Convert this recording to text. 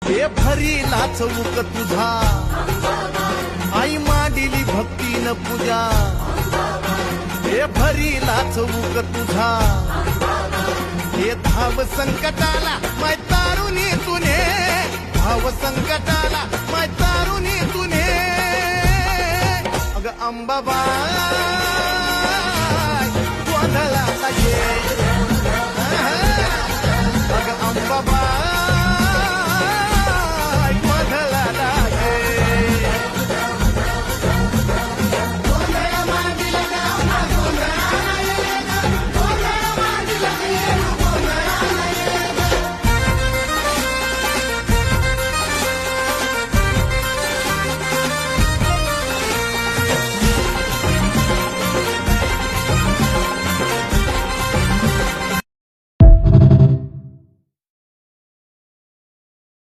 हे भरीला चौक तुझा आई मांडिली भक्तीन पूजा हे भरीला चौक तुझा हे धाव संकटाला माय तारुणी तुने धाव संकटाला माय तारुणी तुने अग अंबाबा